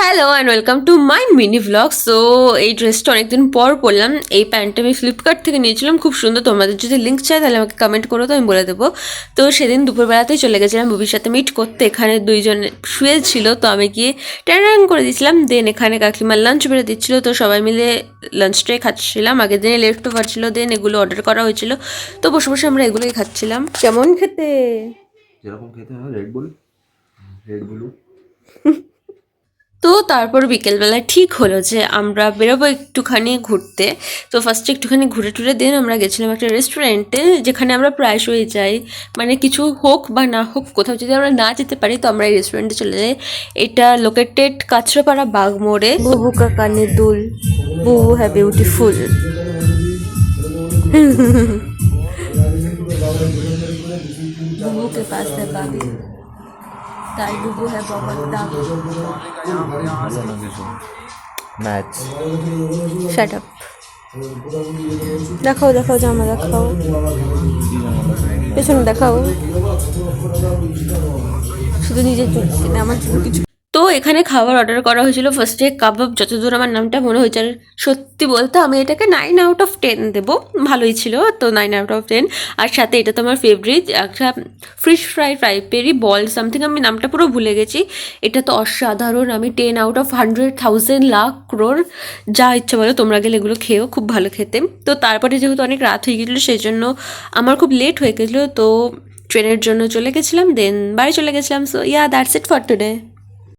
Hello and welcome to my mini vlog. So এই ড্রেসটা অনেকদিন পর পরলাম। এই প্যান্টটা আমি ফ্লিপকার্ট থেকে নিয়েছিলাম, খুব সুন্দর। তোমাদের যদি লিঙ্ক চাই তাহলে আমাকে কমেন্ট করো, তো আমি বলে দেবো। তো সেদিন দুপুরবেলাতেই চলে গেছিলাম বুবির সাথে মিট করতে। এখানে দুইজন শুয়েছিল, তো আমি গিয়ে ট্যাং করে দিয়েছিলাম। দেন এখানে কাকিমার লাঞ্চ বেড়ে দিচ্ছিলো, তো সবাই মিলে লাঞ্চটাই খাচ্ছিলাম। আগের দিনে লেফট ওভার ছিল, দেন এগুলো অর্ডার করা হয়েছিল, তো বসে বসে আমরা এগুলোই খাচ্ছিলাম। কেমন খেতে? যেরকম খেতে হয় রেড বুল, রেড ব্লু। তো তারপর বিকেলবেলায় ঠিক হলো যে আমরা বেরোবো একটুখানি ঘুরতে। তো ফার্স্টে একটুখানি ঘুরে টুরে দেন আমরা গেছিলাম একটা রেস্টুরেন্টে, যেখানে আমরা প্রায়শই যাই। মানে কিছু হোক বা না হোক, কোথাও যদি আমরা না যেতে পারি তো আমরা এই রেস্টুরেন্টে চলে যাই। এটা লোকেটেড কাঁচরাপাড়া বাগমোড়ে। বুবু কা কানে দুল, বুবু হ্যাঁ বিউটিফুল। बुबू के पास है बाबी, ताई बुबू है बहुत दाम। Match shut up. দেখাও দেখাও জামা দেখাও, পেছনে দেখাও। শুধু নিজের জন্য কিনা, আমার জন্য কিছু। তো এখানে খাবার অর্ডার করা হয়েছিল ফার্স্টে কাবাব, যতদূর আমার নামটা মনে হয়েছে। আর সত্যি বলতে আমি এটাকে 9 আউট অফ 10 দেবো। ভালোই ছিল, তো 9 আউট অফ 10। আর সাথে এটা তো আমার ফেভারিট, একটা ফিশ ফ্রাই টাইপেরই বল সামথিং, আমি নামটা পুরো ভুলে গেছি। এটা তো অসাধারণ। আমি 10 আউট অফ 100,000 লাখ ক্রোড়, যা ইচ্ছা বলো, তোমরা গেলে এগুলো খেয়েও, খুব ভালো খেতে। তো তারপরে যেহেতু অনেক রাত হয়ে গেছিলো, সেই জন্য আমার খুব লেট হয়ে গেছিলো, তো ট্রেনের জন্য চলে গেছিলাম, দেন বাড়ি চলে গেছিলাম। So yeah, that's it for today.